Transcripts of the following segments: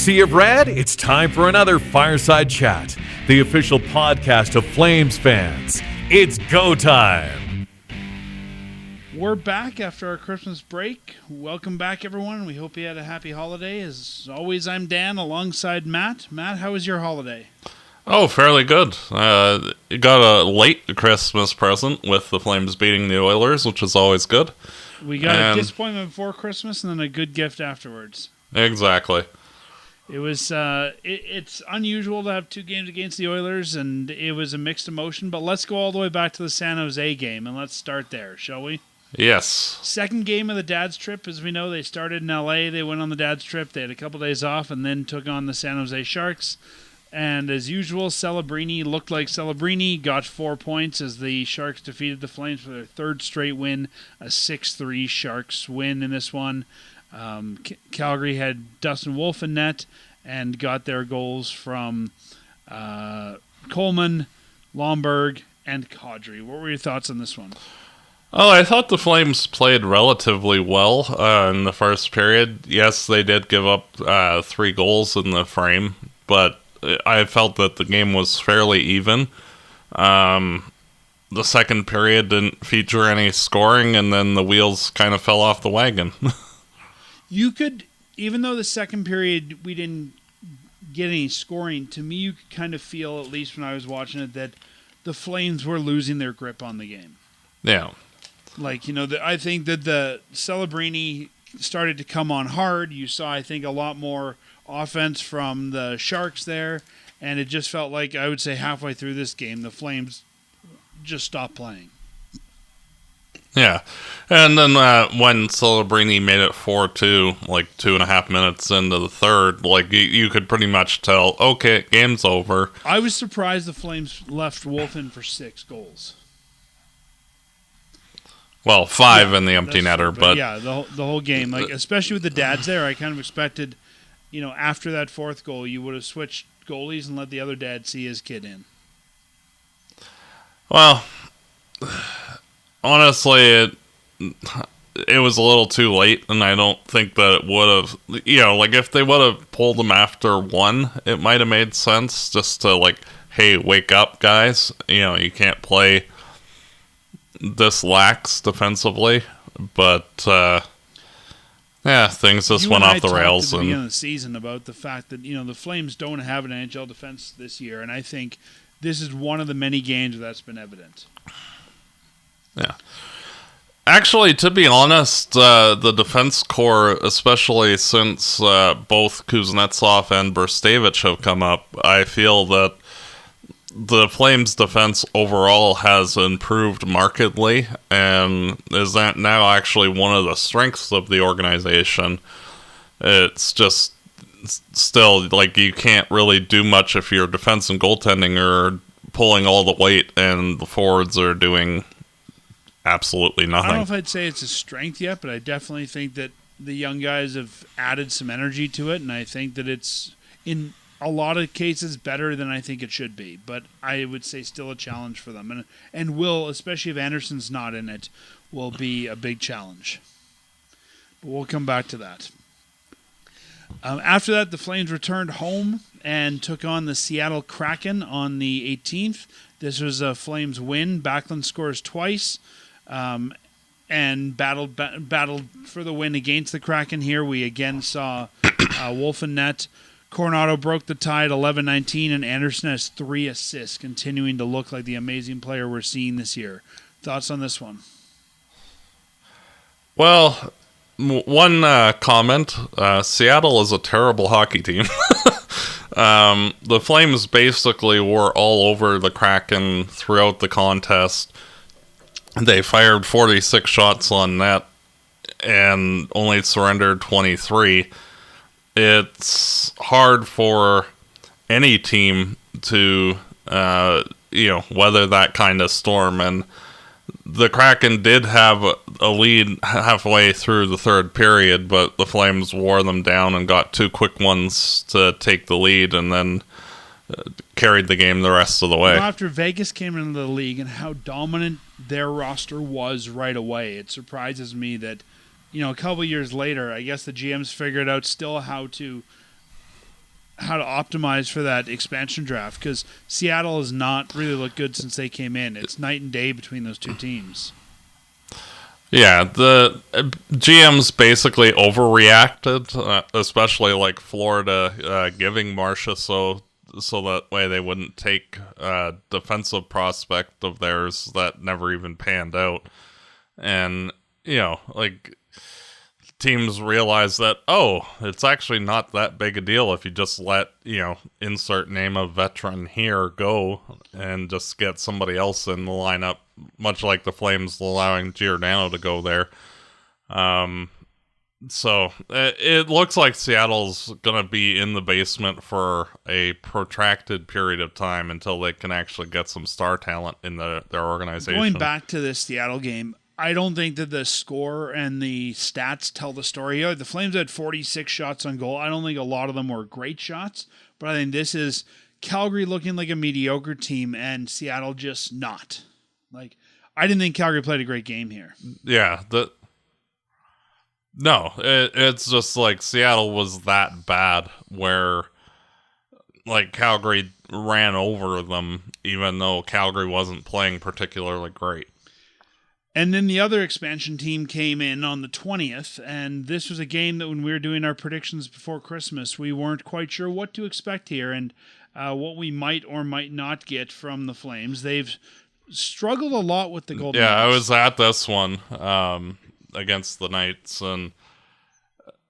Sea of Red, it's time for another Fireside Chat, the official podcast of Flames fans. It's go time. We're back after our Christmas break. Welcome back, everyone. We hope you had a happy holiday. As always, I'm Dan alongside Matt. Matt, how was your holiday? Oh, fairly good. Got a late Christmas present with the Flames beating the Oilers, which is always good. We got a disappointment before Christmas and then a good gift afterwards. Exactly. It was it's unusual to have two games against the Oilers, and it was a mixed emotion, but let's go all the way back to the San Jose game, and let's start there, shall we? Yes. Second game of the dad's trip. As we know, they started in L.A., they went on the dad's trip, they had a couple days off, and then took on the San Jose Sharks. And as usual, Celebrini looked like Celebrini, got 4 points as the Sharks defeated the Flames for their third straight win, a 6-3 Sharks win in this one. Calgary had Dustin Wolf in net and got their goals from Coleman, Lomberg, and Kadri. What were your thoughts on this one? Oh, I thought the Flames played relatively well in the first period. Yes, they did give up 3 goals in the frame, but I felt that the game was fairly even. The second period didn't feature any scoring, and then the wheels kind of fell off the wagon. You could, even though the second period we didn't get any scoring, to me you could kind of feel, at least when I was watching it, that the Flames were losing their grip on the game. Yeah. Like, you know, I think that the Celebrini started to come on hard. You saw, I think, a lot more offense from the Sharks there, and it just felt like, I would say, halfway through this game, the Flames just stopped playing. Yeah, and then when Celebrini made it 4-2, like 2.5 minutes into the third, like you could pretty much tell, okay, game's over. I was surprised the Flames left Wolf in for 6 goals. Well, 5 in the empty netter, but yeah, the whole game, like especially with the dads there, I kind of expected, you know, after that 4th goal, you would have switched goalies and let the other dad see his kid in. Well, honestly, it was a little too late, and I don't think that it would have, you know, like if they would have pulled him after 1, it might have made sense just to like, hey, wake up, guys. You know, you can't play this lax defensively, but yeah, things just went off the rails. At the beginning of the season about the fact that, you know, the Flames don't have an NHL defense this year, and I think this is one of the many games where that's been evident. Yeah. Actually, to be honest, the defense core, especially since both Kuznetsov and Brzustewicz have come up, I feel that the Flames' defense overall has improved markedly, and is that now actually one of the strengths of the organization. It's just still, like, you can't really do much if your defense and goaltending are pulling all the weight and the forwards are doing absolutely nothing. I don't know if I'd say it's a strength yet, but I definitely think that the young guys have added some energy to it, and I think that it's, in a lot of cases, better than I think it should be. But I would say still a challenge for them, and will, especially if Andersson's not in it, will be a big challenge. But we'll come back to that. After that, the Flames returned home and took on the Seattle Kraken on the 18th. This was a Flames win. Backlund scores twice. And battled for the win against the Kraken here. We again saw Wolf in net. Coronado broke the tie at 11-19, and Andersson has 3 assists, continuing to look like the amazing player we're seeing this year. Thoughts on this one? Well, one comment. Seattle is a terrible hockey team. The Flames basically were all over the Kraken throughout the contest. They fired 46 shots on net and only surrendered 23. It's hard for any team to, weather that kind of storm. And the Kraken did have a lead halfway through the third period, but the Flames wore them down and got 2 quick ones to take the lead, and then carried the game the rest of the way. After Vegas came into the league and how dominant their roster was right away, it surprises me that, you know, a couple years later, I guess the GMs figured out still how to optimize for that expansion draft, because Seattle has not really looked good since they came in. It's night and day between those two teams. Yeah, the GMs basically overreacted, especially like Florida giving Marcia so that way they wouldn't take a defensive prospect of theirs that never even panned out. And, like, teams realize that, it's actually not that big a deal if you just let, insert name of veteran here go and just get somebody else in the lineup, much like the Flames allowing Giordano to go there. So it looks like Seattle's going to be in the basement for a protracted period of time until they can actually get some star talent in their organization. Going back to this Seattle game, I don't think that the score and the stats tell the story. The Flames had 46 shots on goal. I don't think a lot of them were great shots, but I think this is Calgary looking like a mediocre team and Seattle just not. Like, I didn't think Calgary played a great game here. Yeah, it's just like Seattle was that bad where, like, Calgary ran over them, even though Calgary wasn't playing particularly great. And then the other expansion team came in on the 20th, and this was a game that when we were doing our predictions before Christmas, we weren't quite sure what to expect here and what we might or might not get from the Flames. They've struggled a lot with the Golden Knights. I was at this one against the Knights, and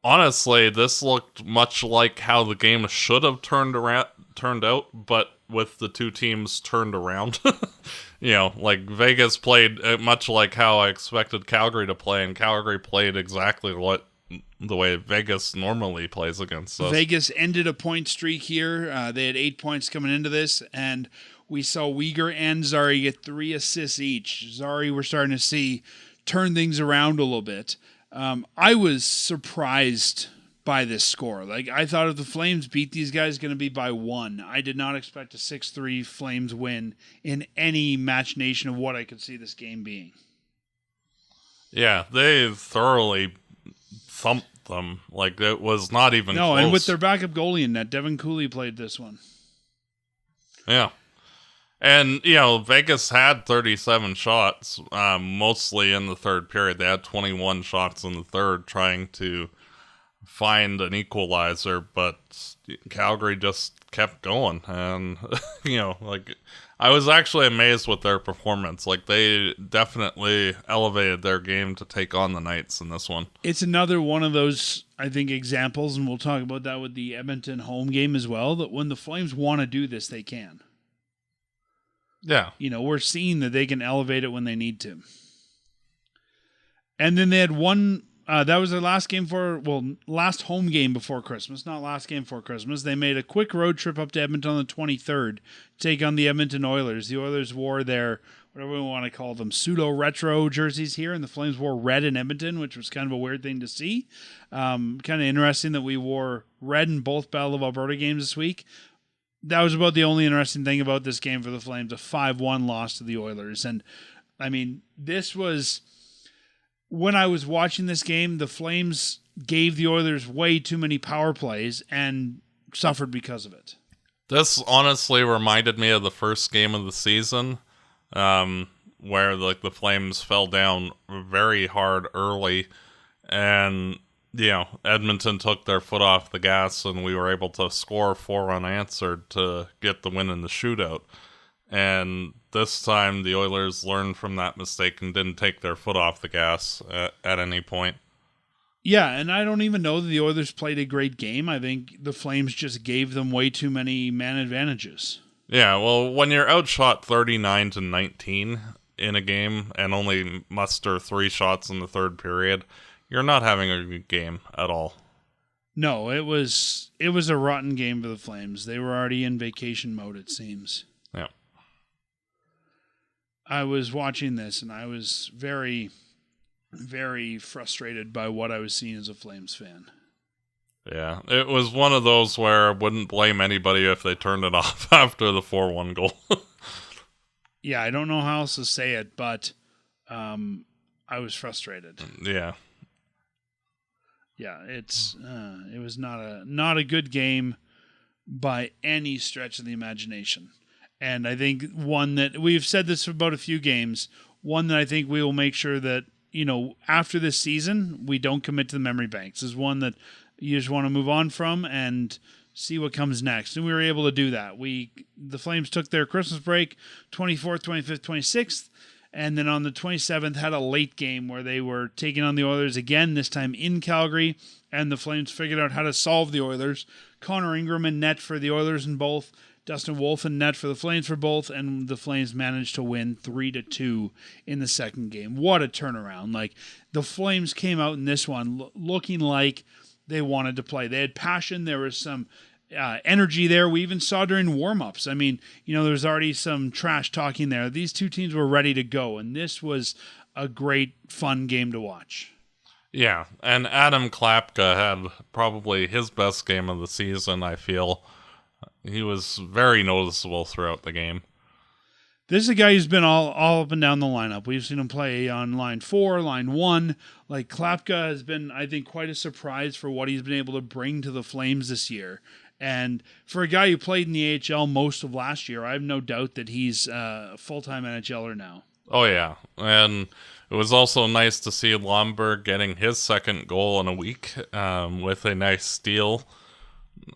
honestly, this looked much like how the game should have turned out, but with the two teams turned around. Like Vegas played much like how I expected Calgary to play, and Calgary played exactly the way Vegas normally plays against us. Vegas ended a point streak here. They had 8 points coming into this, and we saw Weegar and Zari get 3 assists each. Zari, we're starting to see turn things around a little bit. I was surprised by this score. Like, I thought if the Flames beat these guys, going to be by 1. I did not expect a 6-3 Flames win in any machination of what I could see this game being. Yeah, they thoroughly thumped them. Like, it was not even close. And with their backup goalie in net, Devin Cooley played this one. Yeah. And, Vegas had 37 shots, mostly in the third period. They had 21 shots in the third trying to find an equalizer, but Calgary just kept going. And, I was actually amazed with their performance. Like, they definitely elevated their game to take on the Knights in this one. It's another one of those, I think, examples, and we'll talk about that with the Edmonton home game as well, that when the Flames want to do this, they can. Yeah. We're seeing that they can elevate it when they need to. And then they had one, that was their last home game before Christmas, not last game before Christmas. They made a quick road trip up to Edmonton on the 23rd to take on the Edmonton Oilers. The Oilers wore their, whatever we want to call them, pseudo-retro jerseys here, and the Flames wore red in Edmonton, which was kind of a weird thing to see. Kind of interesting that we wore red in both Battle of Alberta games this week. That was about the only interesting thing about this game for the Flames, a 5-1 loss to the Oilers. And, I mean, this was, when I was watching this game, the Flames gave the Oilers way too many power plays and suffered because of it. This honestly reminded me of the first game of the season, where the Flames fell down very hard early, and Edmonton took their foot off the gas, and we were able to score 4 unanswered to get the win in the shootout. And this time, the Oilers learned from that mistake and didn't take their foot off the gas at any point. Yeah, and I don't even know that the Oilers played a great game. I think the Flames just gave them way too many man advantages. Yeah, well, when you're outshot 39-19 in a game and only muster 3 shots in the third period, you're not having a good game at all. No, it was a rotten game for the Flames. They were already in vacation mode, it seems. Yeah. I was watching this, and I was very, very frustrated by what I was seeing as a Flames fan. Yeah, it was one of those where I wouldn't blame anybody if they turned it off after the 4-1 goal. Yeah, I don't know how else to say it, but I was frustrated. Yeah. Yeah, it was not a good game by any stretch of the imagination. And I think one that we've said this about a few games, one that I think we will make sure that, after this season, we don't commit to the memory banks. This is one that you just want to move on from and see what comes next. And we were able to do that. The Flames took their Christmas break, 24th, 25th, 26th, and then on the 27th had a late game where they were taking on the Oilers again, this time in Calgary, and the Flames figured out how to solve the Oilers. Connor Ingram in net for the Oilers in both, Dustin Wolf in net for the Flames for both, and the Flames managed to win 3-2 in the second game. What a turnaround. Like, the Flames came out in this one looking like they wanted to play. They had passion. There was some energy there. We even saw during warm-ups. I mean, there was already some trash talking there. These two teams were ready to go, and this was a great, fun game to watch. Yeah, and Adam Klapka had probably his best game of the season, I feel. He was very noticeable throughout the game. This is a guy who's been all up and down the lineup. We've seen him play on line 4, line 1. Like, Klapka has been, I think, quite a surprise for what he's been able to bring to the Flames this year. And for a guy who played in the AHL most of last year, I have no doubt that he's a full-time NHLer now. Oh, yeah. And it was also nice to see Lomberg getting his second goal in a week with a nice steal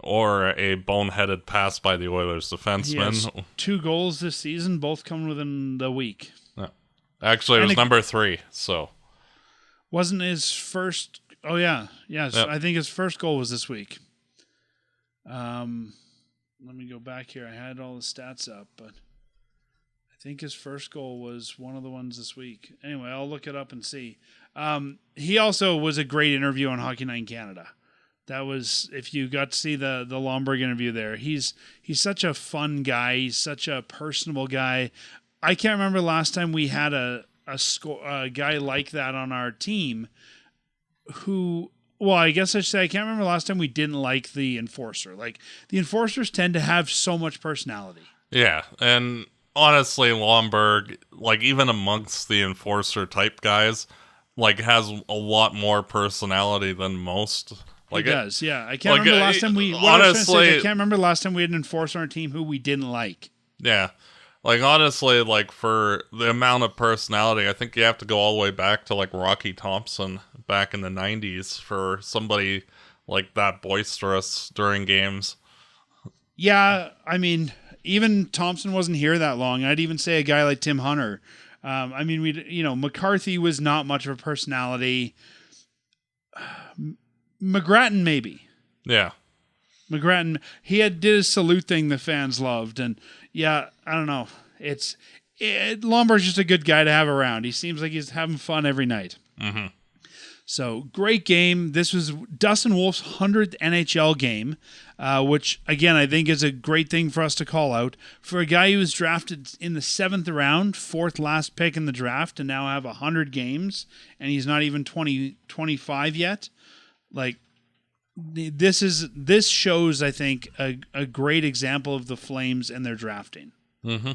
or a boneheaded pass by the Oilers defenseman. He has 2 goals this season, both coming within the week. Yeah. Actually, it was number 3, so. Wasn't his first... Oh, yeah. Yes, yep. I think his first goal was this week. Let me go back here. I had all the stats up, but I think his first goal was one of the ones this week. Anyway, I'll look it up and see. He also was a great interview on Hockey Night in Canada. That was, if you got to see the Lomberg interview there, he's such a fun guy. He's such a personable guy. I can't remember the last time we had a guy like that on our team who, well, I guess I should say I can't remember the last time we didn't like the enforcer. Like, the enforcers tend to have so much personality. Yeah, and honestly, Lomberg, like, even amongst the enforcer type guys, like, has a lot more personality than most. Like, he does, yeah. I can't remember the last time we... Honestly, I can't remember the last time we had an enforcer on our team who we didn't like. Yeah. Like, honestly, like, for the amount of personality, I think you have to go all the way back to, like, Rocky Thompson back in the 90s for somebody like that boisterous during games. Yeah, I mean, even Thompson wasn't here that long. I'd even say a guy like Tim Hunter. I mean, McCarthy was not much of a personality. McGrattan, maybe. Yeah. McGrattan, he did his salute thing the fans loved. And yeah, I don't know. Lomberg's just a good guy to have around. He seems like he's having fun every night. Mm-hmm. So, great game. This was Dustin Wolf's 100th NHL game, which, again, I think is a great thing for us to call out. For a guy who was drafted in the 7th round, 4th last pick in the draft, to now have 100 games, and he's not even 25 yet. Like, this shows, I think, a great example of the Flames and their drafting. Mm-hmm.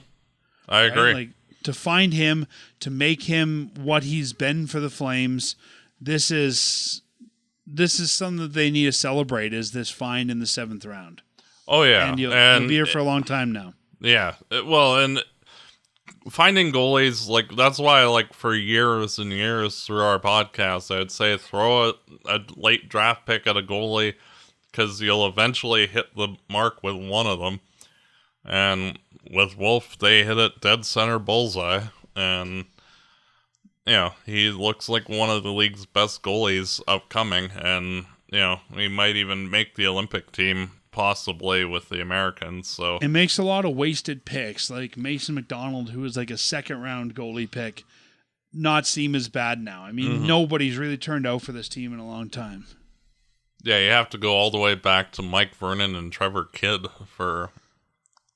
I agree. Right? Like, to find him, to make him what he's been for the Flames, this is something that they need to celebrate, is this find in the 7th round. Oh, yeah. And you'll be here for a long time now. Yeah. Well, and finding goalies, like, that's why, like, for years and years through our podcast, I'd say throw a late draft pick at a goalie, because you'll eventually hit the mark with one of them. And with Wolf, they hit it dead center bullseye. And, he looks like one of the league's best goalies upcoming. And, he might even make the Olympic team, possibly, with the Americans. So it makes a lot of wasted picks, like Mason McDonald, who was like a 2nd round goalie pick, not seem as bad now. I mean, Nobody's really turned out for this team in a long time. Yeah, you have to go all the way back to Mike Vernon and Trevor Kidd for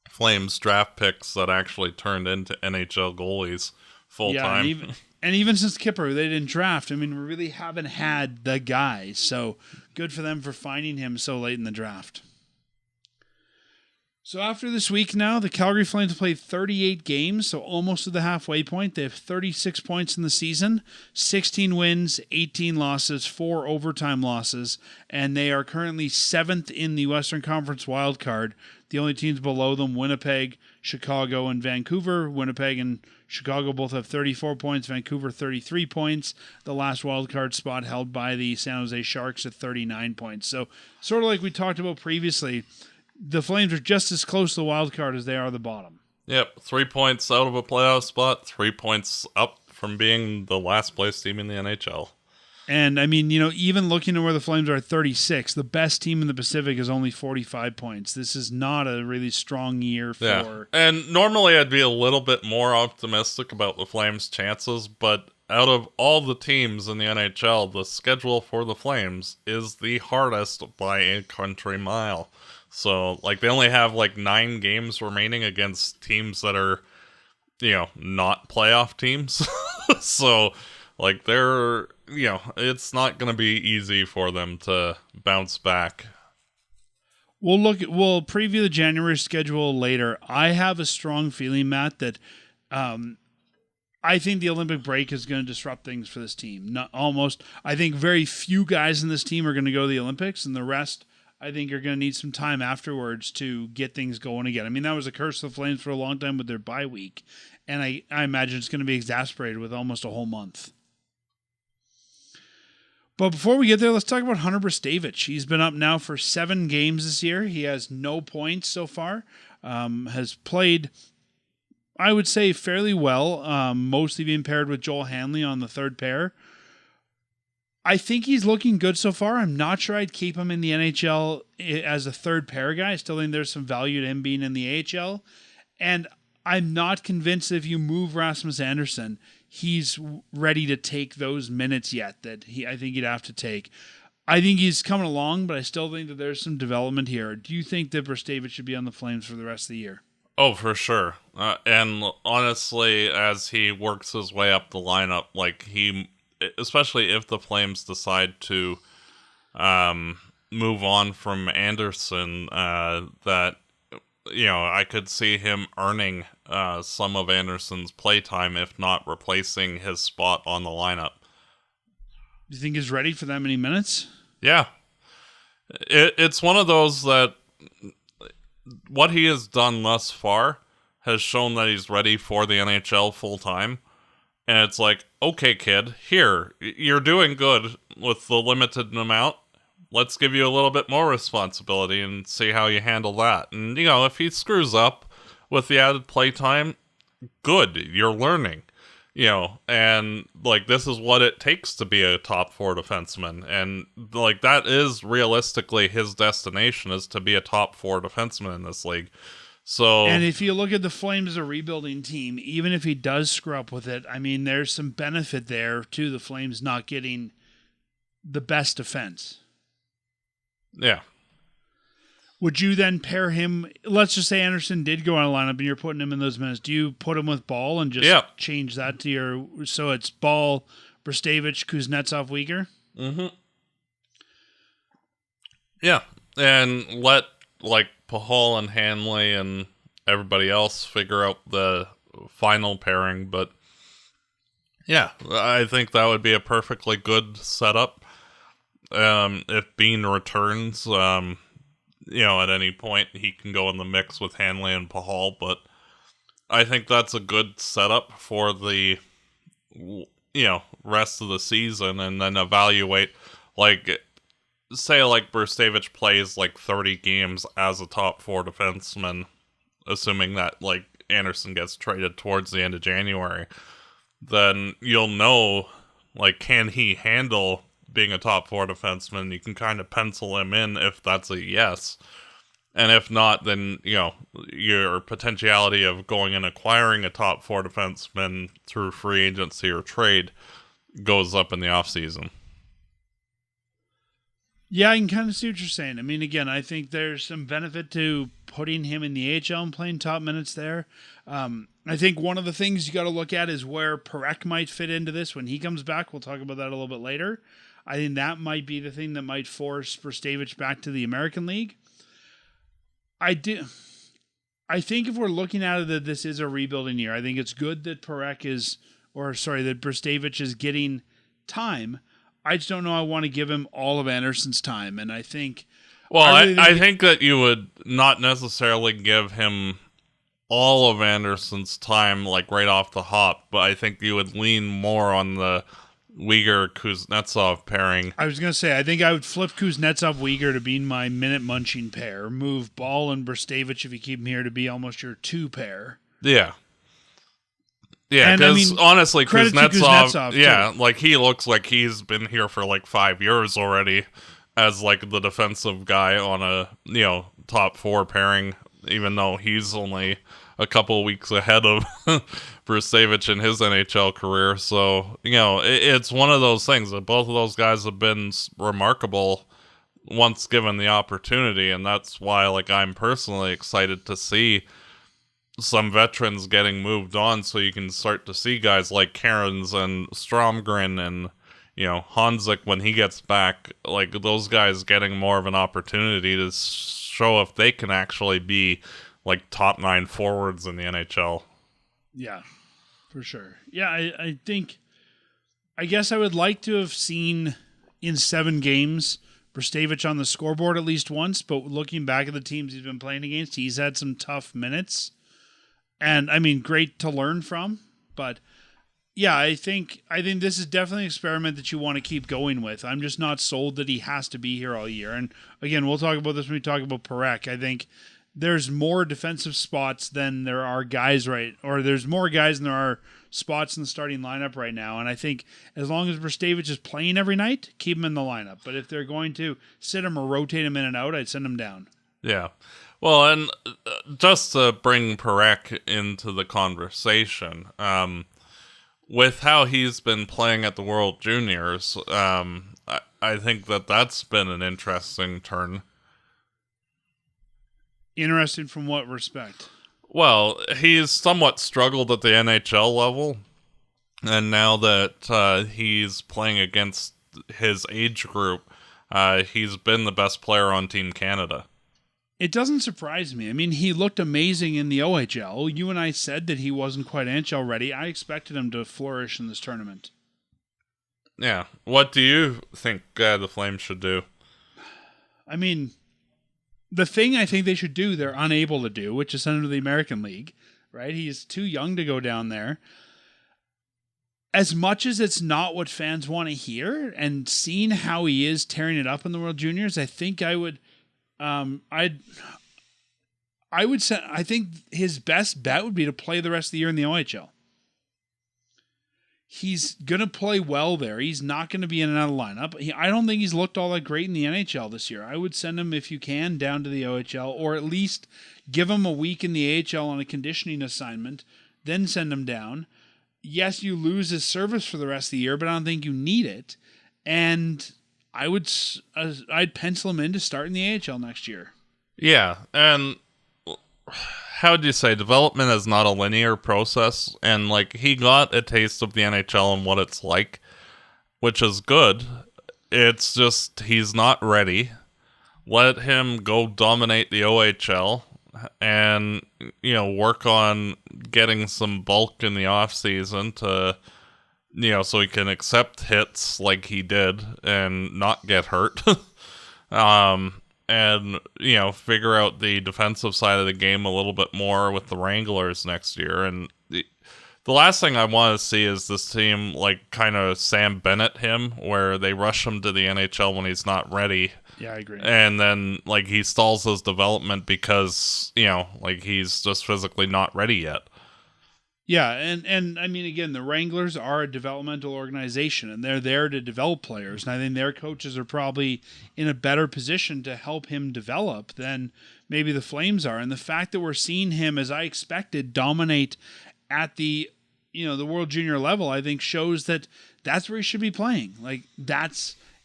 Flames draft picks that actually turned into NHL goalies full time. Yeah, and even since Kipper, they didn't draft. I mean, we really haven't had the guy. So good for them for finding him so late in the draft. So after this week now, the Calgary Flames played 38 games, so almost to the halfway point. They have 36 points in the season, 16 wins, 18 losses, 4 overtime losses, and they are currently 7th in the Western Conference wildcard. The only teams below them, Winnipeg, Chicago, and Vancouver. Winnipeg and Chicago both have 34 points, Vancouver 33 points. The last wildcard spot held by the San Jose Sharks at 39 points. So sort of like we talked about previously, the Flames are just as close to the wild card as they are the bottom. Yep, 3 points out of a playoff spot, 3 points up from being the last place team in the NHL. And, I mean, even looking at where the Flames are at 36, the best team in the Pacific is only 45 points. This is not a really strong year for... Yeah. And normally I'd be a little bit more optimistic about the Flames' chances, but out of all the teams in the NHL, the schedule for the Flames is the hardest by a country mile. So, they only have, 9 games remaining against teams that are, not playoff teams. So, they're, it's not going to be easy for them to bounce back. We'll preview the January schedule later. I have a strong feeling, Matt, that I think the Olympic break is going to disrupt things for this team. I think very few guys in this team are going to go to the Olympics, and the rest... I think you're going to need some time afterwards to get things going again. I mean, that was a curse of the Flames for a long time with their bye week, and I imagine it's going to be exacerbated with almost a whole month. But before we get there, let's talk about Hunter Brzustewicz. He's been up now for 7 games this year. He has no points so far, has played, I would say, fairly well, mostly being paired with Joel Hanley on the third pair. I think he's looking good so far. I'm not sure I'd keep him in the NHL as a third pair guy. I still think there's some value to him being in the AHL. And I'm not convinced if you move Rasmus Andersson, he's ready to take those minutes yet that I think he'd have to take. I think he's coming along, but I still think that there's some development here. Do you think that Brzustewicz should be on the Flames for the rest of the year? Oh, for sure. And honestly, as he works his way up the lineup, especially if the Flames decide to move on from Andersson, that I could see him earning some of Andersson's playtime, if not replacing his spot on the lineup. Do you think he's ready for that many minutes? Yeah. It's one of those that what he has done thus far has shown that he's ready for the NHL full-time. And it's okay, kid, here, you're doing good with the limited amount. Let's give you a little bit more responsibility and see how you handle that. And, if he screws up with the added playtime, good, you're learning. And, this is what it takes to be a top 4 defenseman. And, that is realistically his destination, is to be a top 4 defenseman in this league. So, and if you look at the Flames as a rebuilding team, even if he does screw up with it, I mean, there's some benefit there to the Flames not getting the best defense. Yeah. Would you then pair him? Let's just say Andersson did go on a lineup and you're putting him in those minutes. Do you put him with Ball and just change that to so it's Ball, Brzustewicz, Kuznetsov, Weegar? Mm-hmm. Yeah. And let, Pahal and Hanley and everybody else figure out the final pairing, but yeah, I think that would be a perfectly good setup. If Bean returns, at any point he can go in the mix with Hanley and Pahal, but I think that's a good setup for the, rest of the season, and then evaluate, say Brzustewicz plays 30 games as a top 4 defenseman, assuming that Andersson gets traded towards the end of January, then you'll know can he handle being a top 4 defenseman? You can kind of pencil him in if that's a yes. And if not, then your potentiality of going and acquiring a top 4 defenseman through free agency or trade goes up in the offseason. Yeah, I can kind of see what you're saying. I mean, again, I think there's some benefit to putting him in the AHL and playing top minutes there. I think one of the things you got to look at is where Parekh might fit into this when he comes back. We'll talk about that a little bit later. I think that might be the thing that might force Brzustewicz back to the American League. I think if we're looking at it that this is a rebuilding year, I think it's good that that Brzustewicz is getting time. I just don't know I want to give him all of Andersson's time. And I think... Well, I think that you would not necessarily give him all of Andersson's time, like, right off the hop, but I think you would lean more on the Weegar-Kuznetsov pairing. I was going to say, I think I would flip Kuznetsov-Weegar to be my minute-munching pair. Move Ball and Brzustewicz, if you keep him here, to be almost your two pair. Yeah. Yeah, because honestly, Kuznetsov, like, he looks like he's been here for, like, 5 years already as, like, the defensive guy on a, top 4 pairing, even though he's only a couple weeks ahead of Brzustewicz in his NHL career. So, it's one of those things that both of those guys have been remarkable once given the opportunity, and that's why, like, I'm personally excited to see some veterans getting moved on so you can start to see guys like Cairns and Stromgren and, Hanzik when he gets back, like, those guys getting more of an opportunity to show if they can actually be like top 9 forwards in the NHL. Yeah, for sure. Yeah, I think, I guess I would like to have seen in 7 games Brzustewicz on the scoreboard at least once, but looking back at the teams he's been playing against, he's had some tough minutes. And I mean, great to learn from, but yeah, I think this is definitely an experiment that you want to keep going with. I'm just not sold that he has to be here all year. And again, we'll talk about this when we talk about Parekh. I think there's more defensive spots than there are guys there's more guys than there are spots in the starting lineup right now. And I think as long as Brzustewicz is playing every night, keep him in the lineup. But if they're going to sit him or rotate him in and out, I'd send him down. Yeah. Well, and just to bring Parekh into the conversation, with how he's been playing at the World Juniors, I think that's been an interesting turn. Interesting from what respect? Well, he's somewhat struggled at the NHL level, and now that he's playing against his age group, he's been the best player on Team Canada. It doesn't surprise me. I mean, he looked amazing in the OHL. You and I said that he wasn't quite NHL ready. I expected him to flourish in this tournament. Yeah. What do you think the Flames should do? I mean, the thing I think they should do, they're unable to do, which is send him to the American League, right? He's too young to go down there. As much as it's not what fans want to hear, and seeing how he is tearing it up in the World Juniors, I think I would... I would say I think his best bet would be to play the rest of the year in the OHL. He's gonna play well there. He's not gonna be in and out of the lineup. I don't think he's looked all that great in the NHL this year. I would send him, if you can, down to the OHL, or at least give him a week in the AHL on a conditioning assignment, then send him down. Yes, you lose his service for the rest of the year, but I don't think you need it. And I'd pencil him in to start in the AHL next year. Yeah, and how would you say, development is not a linear process, and like he got a taste of the NHL and what it's like, which is good. It's just he's not ready. Let him go dominate the OHL and work on getting some bulk in the off season to so he can accept hits like he did and not get hurt. And, figure out the defensive side of the game a little bit more with the Wranglers next year. And the last thing I want to see is this team, like, kind of Sam Bennett him, where they rush him to the NHL when he's not ready. Yeah, I agree. And then, like, he stalls his development because, he's just physically not ready yet. Yeah, and I mean, again, the Wranglers are a developmental organization, and they're there to develop players, and I think their coaches are probably in a better position to help him develop than maybe the Flames are. And the fact that we're seeing him, as I expected, dominate at the the World Junior level, I think shows that that's where he should be playing. Like,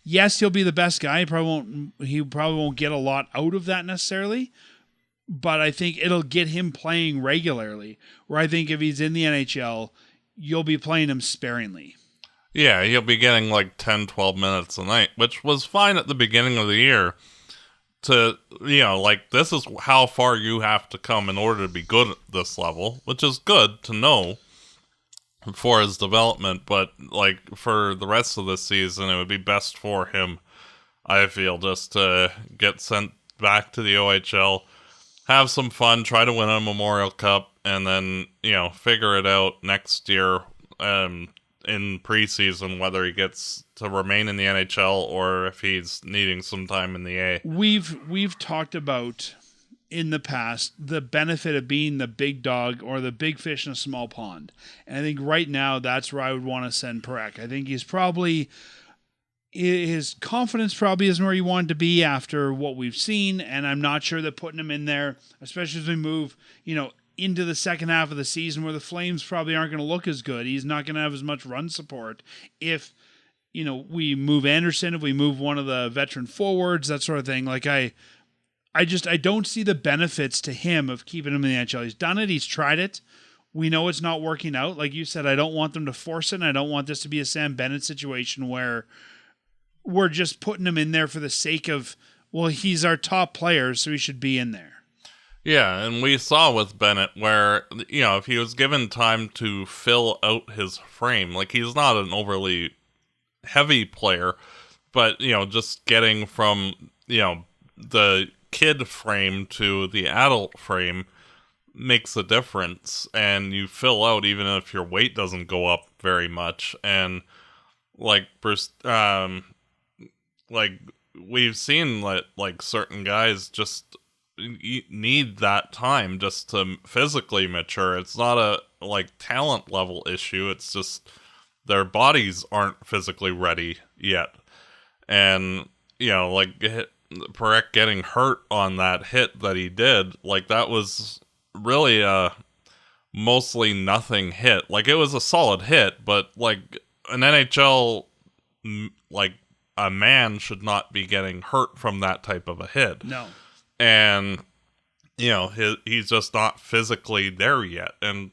yes, he'll be the best guy. He probably won't get a lot out of that necessarily. But I think it'll get him playing regularly, where I think if he's in the NHL, you'll be playing him sparingly. Yeah, he'll be getting like 10, 12 minutes a night, which was fine at the beginning of the year. to, like, this is how far you have to come in order to be good at this level, which is good to know for his development, but, like, for the rest of the season, it would be best for him, I feel, just to get sent back to the OHL, have some fun, try to win a Memorial Cup, and then, figure it out next year, in preseason, whether he gets to remain in the NHL or if he's needing some time in the A. We've talked about in the past the benefit of being the big dog or the big fish in a small pond. And I think right now that's where I would want to send Parekh. I think his confidence probably isn't where he wanted to be after what we've seen, and I'm not sure that putting him in there, especially as we move, into the second half of the season where the Flames probably aren't going to look as good. He's not going to have as much run support. If, we move Andersson, if we move one of the veteran forwards, that sort of thing. Like I don't see the benefits to him of keeping him in the NHL. He's done it. He's tried it. We know it's not working out. Like you said, I don't want them to force it. And I don't want this to be a Sam Bennett situation where we're just putting him in there for the sake of, well, he's our top player, so he should be in there. Yeah, and we saw with Bennett where, if he was given time to fill out his frame, like, he's not an overly heavy player, but, just getting from, the kid frame to the adult frame makes a difference, and you fill out even if your weight doesn't go up very much. And, like, we've seen that, like, certain guys just need that time just to physically mature. It's not a, like, talent level issue. It's just their bodies aren't physically ready yet. And, like, Parekh getting hurt on that hit that he did, like, that was really a mostly nothing hit. Like, it was a solid hit, but, like, an NHL, like, a man should not be getting hurt from that type of a hit. No. And, he's just not physically there yet. And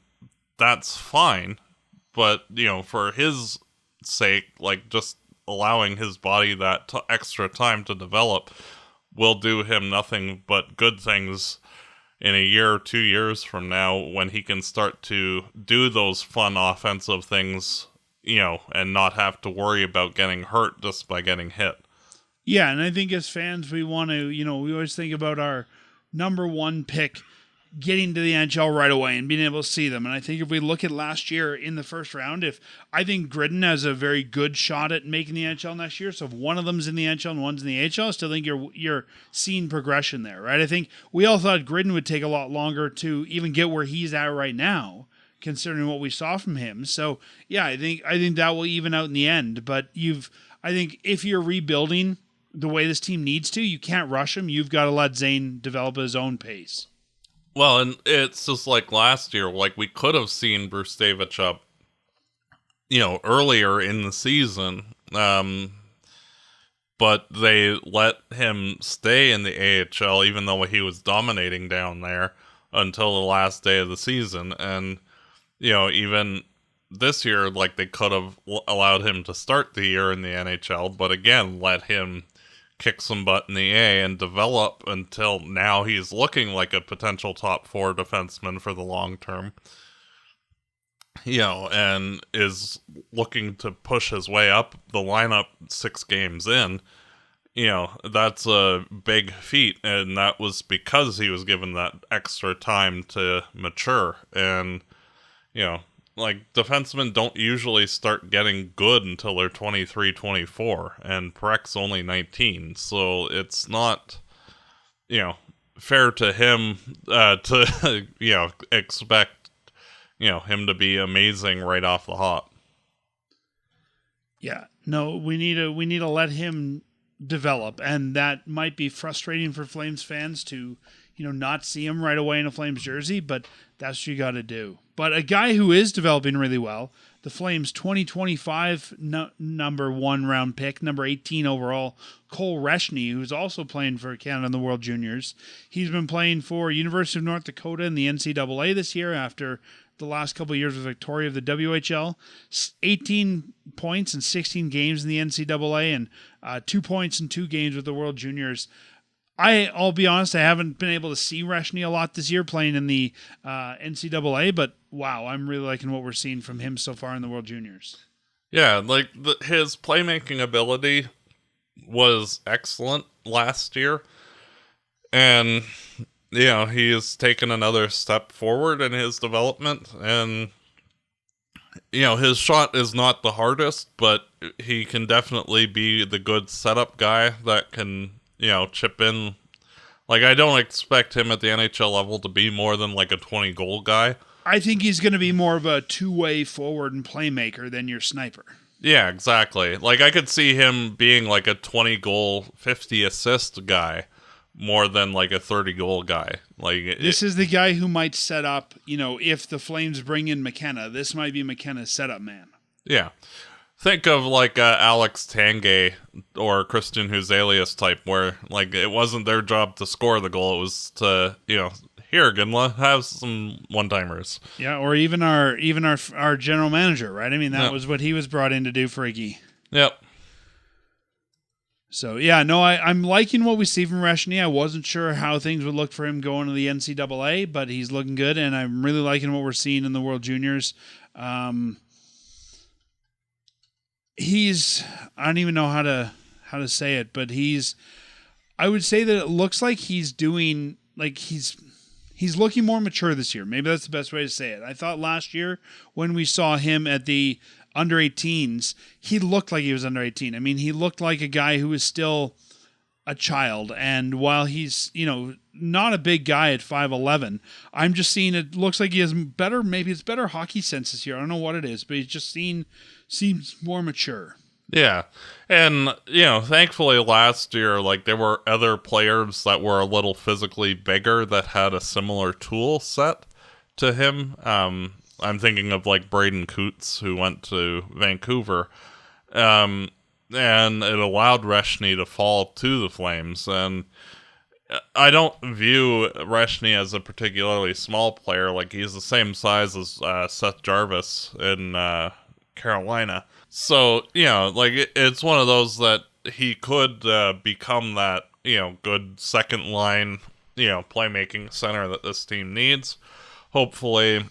that's fine. But, for his sake, like, just allowing his body that extra time to develop will do him nothing but good things in a year or 2 years from now when he can start to do those fun offensive things, and not have to worry about getting hurt just by getting hit. Yeah, and I think as fans, we want to, we always think about our number one pick getting to the NHL right away and being able to see them. And I think if we look at last year in the first round, I think Gridden has a very good shot at making the NHL next year. So if one of them's in the NHL and one's in the AHL, I still think you're seeing progression there, right? I think we all thought Gridden would take a lot longer to even get where he's at right now, considering what we saw from him. So yeah, I think that will even out in the end. But I think if you're rebuilding the way this team needs to, you can't rush him. You've got to let Zayne develop at his own pace. Well, and it's just like last year, like, we could have seen Brzustewicz up, earlier in the season, but they let him stay in the AHL, even though he was dominating down there, until the last day of the season. And, even this year, like, they could have allowed him to start the year in the NHL, but again, let him kick some butt in the A and develop until now he's looking like a potential top 4 defenseman for the long term. And is looking to push his way up the lineup 6 games in. That's a big feat, and that was because he was given that extra time to mature. And, like, defensemen don't usually start getting good until they're 23, 24, and Parekh's only 19, so it's not, fair to him to, expect, him to be amazing right off the hop. Yeah, no, we need to let him develop, and that might be frustrating for Flames fans to, not see him right away in a Flames jersey, but that's what you got to do. But a guy who is developing really well, the Flames 2025 number 1 round pick, number 18 overall, Cole Reshny, who's also playing for Canada in the World Juniors. He's been playing for University of North Dakota in the NCAA this year after the last couple of years with Victoria of the WHL. 18 points in 16 games in the NCAA and 2 points in 2 games with the World Juniors. I'll be honest, I haven't been able to see Reshny a lot this year playing in the NCAA, but wow, I'm really liking what we're seeing from him so far in the World Juniors. Yeah, like his playmaking ability was excellent last year, and he has taken another step forward in his development, and his shot is not the hardest, but he can definitely be the good setup guy that can chip in. Like, I don't expect him at the NHL level to be more than like a 20 goal guy. I think he's going to be more of a two-way forward and playmaker than your sniper. Yeah, exactly. Like, I could see him being like a 20 goal, 50 assist guy more than like a 30 goal guy. Like, this is the guy who might set up, if the Flames bring in McKenna, this might be McKenna's setup man. Yeah. Think of like Alex Tanguay or Christian Huzelius type, where like it wasn't their job to score the goal; it was to here, Ginla, have some one-timers. Yeah, or even our general manager, right? I mean, that was what he was brought in to do for Iggy. Yep. So yeah, no, I'm liking what we see from Reshny. I wasn't sure how things would look for him going to the NCAA, but he's looking good, and I'm really liking what we're seeing in the World Juniors. I don't even know how to say it, but I would say that it looks like he's doing, like he's looking more mature this year. Maybe that's the best way to say it. I thought last year when we saw him at the under 18s, he looked like he was under 18. I mean, he looked like a guy who was still a child. And while he's, not a big guy at 5'11", I'm just seeing it looks like he has maybe it's better hockey sense this year. I don't know what it is, but he's just seems more mature. Yeah. And, thankfully last year, like, there were other players that were a little physically bigger that had a similar tool set to him. I'm thinking of, like, Braden Coots, who went to Vancouver. And it allowed Reshny to fall to the Flames. And I don't view Reshny as a particularly small player. Like, he's the same size as Seth Jarvis in Carolina. So, it's one of those that he could become that, good second line, playmaking center that this team needs. Hopefully,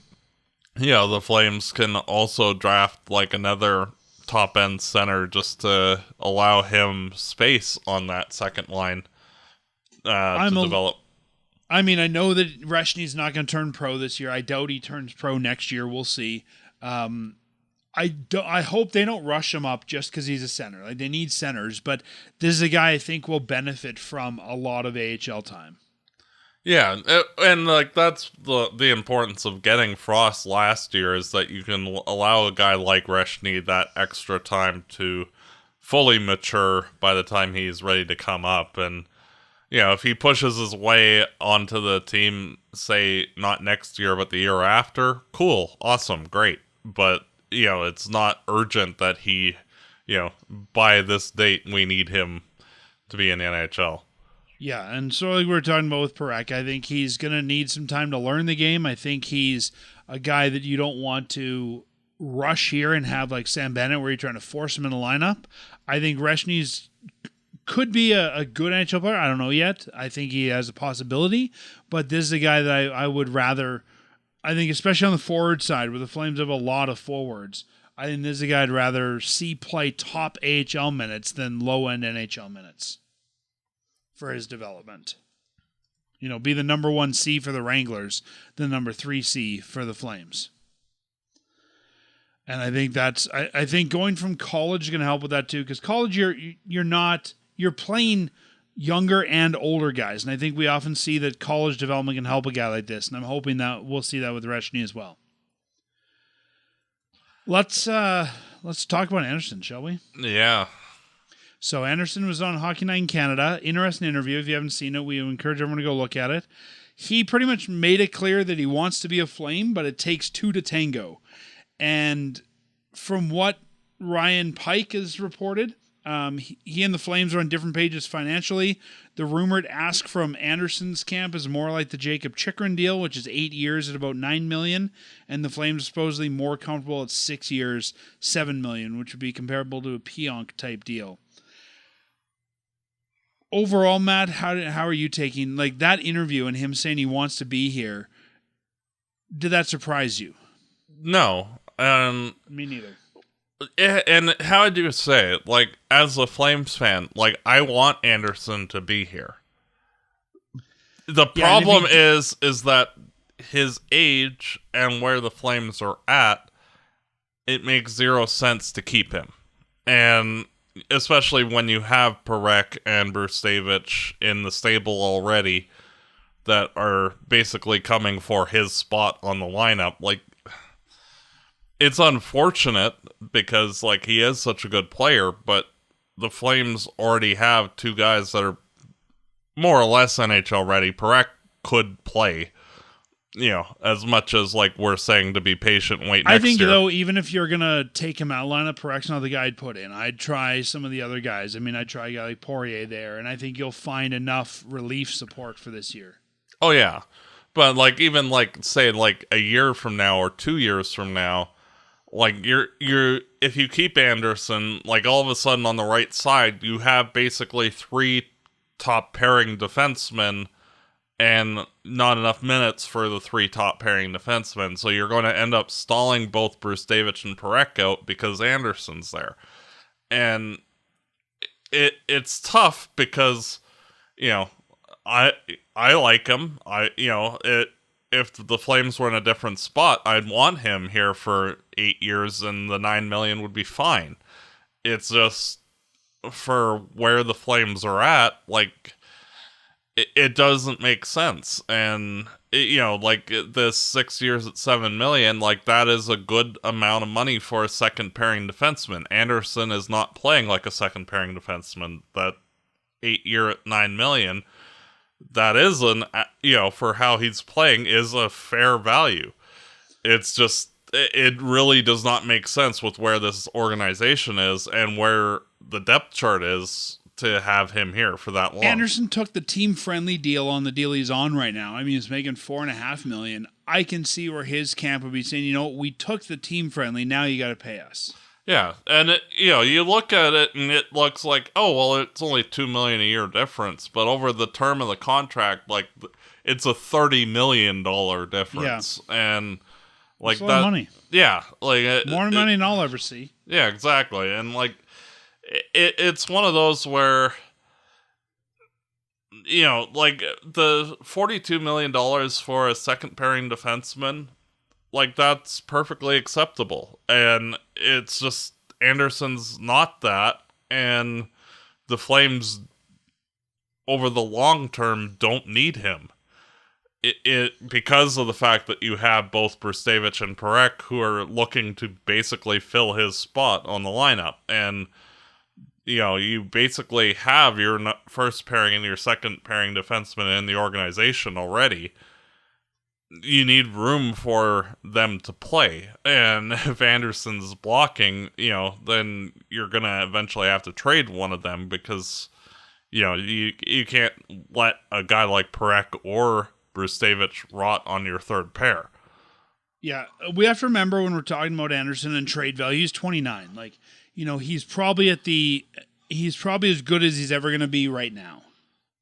the Flames can also draft like another top end center just to allow him space on that second line to develop. I mean, I know that Reshny's not going to turn pro this year. I doubt he turns pro next year. We'll see. I hope they don't rush him up just because he's a center. Like, they need centers, but this is a guy I think will benefit from a lot of AHL time. Yeah, and like that's the importance of getting Frost last year, is that you can allow a guy like Reshny that extra time to fully mature by the time he's ready to come up. And if he pushes his way onto the team, say not next year but the year after, cool, awesome, great. But it's not urgent that he, by this date we need him to be in the NHL. Yeah, and so like we were talking about with Parekh, I think he's going to need some time to learn the game. I think he's a guy that you don't want to rush here and have like Sam Bennett where you're trying to force him in the lineup. I think Reshny's could be a good NHL player. I don't know yet. I think he has a possibility, but this is a guy that I would rather, I think especially on the forward side where the Flames have a lot of forwards, I think this is a guy I'd rather see play top AHL minutes than low-end NHL minutes for his development. Be the number 1 C for the Wranglers, the number 3 C for the Flames. And I think I think going from college is going to help with that too, because college you're playing younger and older guys, and I think we often see that college development can help a guy like this, and I'm hoping that we'll see that with Reshny as well. Let's talk about Andersson, shall we? Yeah. So Andersson was on Hockey Night in Canada. Interesting interview. If you haven't seen it, we encourage everyone to go look at it. He pretty much made it clear that he wants to be a Flame, but it takes 2 to tango. And from what Ryan Pike has reported, he and the Flames are on different pages financially. The rumored ask from Andersson's camp is more like the Jacob Chychrun deal, which is 8 years at about $9 million, and the Flames are supposedly more comfortable at 6 years, $7 million, which would be comparable to a Pionk type deal. overall, Matt, how are you taking like that interview and him saying he wants to be here? Did that surprise you? No. Me neither. And how do you say it? Like, as a Flames fan, like, I want Andersson to be here. The problem is that his age and where the Flames are at, it makes zero sense to keep him. And especially when you have Parekh and Brzustewicz in the stable already that are basically coming for his spot on the lineup. Like, it's unfortunate because, like, he is such a good player, but the Flames already have two guys that are more or less NHL ready. Parekh could play, you know, as much as, like, we're saying to be patient and wait next year. I think, though, even if you're going to take him out of lineup, Parekh's not the guy I'd put in. I'd try some of the other guys. I mean, I'd try a guy like Poirier there, and I think you'll find enough relief support for this year. Oh, yeah. But, like, even, like, say, like, a year from now or 2 years from now, like, you're if you keep Andersson, like, all of a sudden on the right side, you have basically 3 top pairing defensemen and not enough minutes for the 3 top pairing defensemen. So you're going to end up stalling both Brzustewicz and Parekh out because Andersson's there. And it's tough because, you know, I like him. If the Flames were in a different spot, I'd want him here for 8 years and the $9 million would be fine. It's just for where the Flames are at, like, it doesn't make sense. And, like, this 6 years at $7 million, like, that is a good amount of money for a second pairing defenseman. Andersson is not playing like a second pairing defenseman. That 8 year at $9 million, that is for how he's playing, is a fair value. It's just, it really does not make sense with where this organization is and where the depth chart is to have him here for that long. Andersson took the team-friendly deal on the deal he's on right now. I mean, he's making $4.5 million. I can see where his camp would be saying, we took the team-friendly, now you got to pay us. Yeah, and you look at it and it looks like, oh, well, it's only $2 million a year difference, but over the term of the contract, like, it's a $30 million difference. Yeah. And like, that's a lot of money. Yeah, like more money than I'll ever see. Yeah, exactly. And like, it's one of those where, like, the $42 million for a second pairing defenseman, like, that's perfectly acceptable. And it's just, Andersson's not that, and the Flames, over the long term, don't need him. Because of the fact that you have both Brzustewicz and Parekh, who are looking to basically fill his spot on the lineup. And, you basically have your first pairing and your second pairing defenseman in the organization already. You need room for them to play. And if Andersson's blocking, then you're going to eventually have to trade one of them because, you can't let a guy like Parekh or Brzustewicz rot on your third pair. Yeah, we have to remember when we're talking about Andersson and trade value, he's 29. Like, he's probably as good as he's ever going to be right now.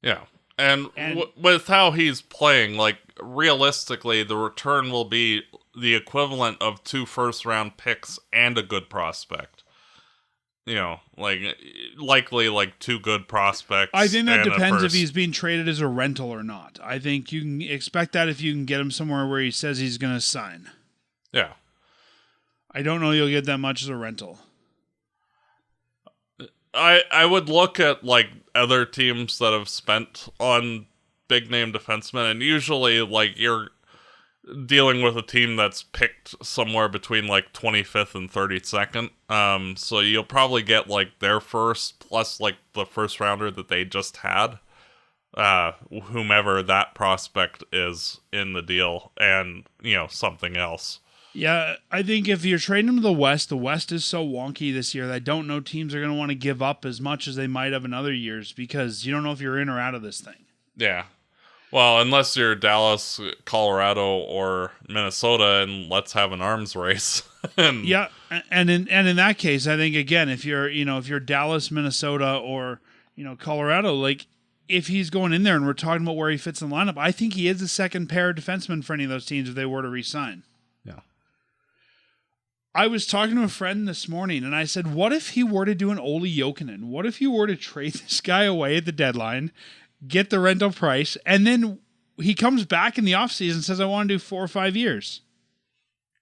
Yeah. And with how he's playing, like, realistically, the return will be the equivalent of 2 first-round picks and a good prospect. Like, likely, like, 2 good prospects. I think that depends if he's being traded as a rental or not. I think you can expect that if you can get him somewhere where he says he's going to sign. Yeah. I don't know you'll get that much as a rental. I would look at, like, other teams that have spent on big-name defensemen, and usually, like, you're dealing with a team that's picked somewhere between, like, 25th and 32nd. So you'll probably get, like, their first, plus, like, the first rounder that they just had, whomever that prospect is in the deal, and, something else. Yeah, I think if you're trading him to the West is so wonky this year that I don't know teams are going to want to give up as much as they might have in other years because you don't know if you're in or out of this thing. Yeah. Well, unless you're Dallas, Colorado, or Minnesota, and let's have an arms race. Yeah, and in that case, I think, again, if you're Dallas, Minnesota, or Colorado, like, if he's going in there and we're talking about where he fits in the lineup, I think he is the second pair defenseman for any of those teams if they were to re-sign. Yeah. I was talking to a friend this morning, and I said, what if he were to do an Olli Jokinen? What if you were to trade this guy away at the deadline, get the rental price, and then he comes back in the offseason and says, I want to do 4 or 5 years?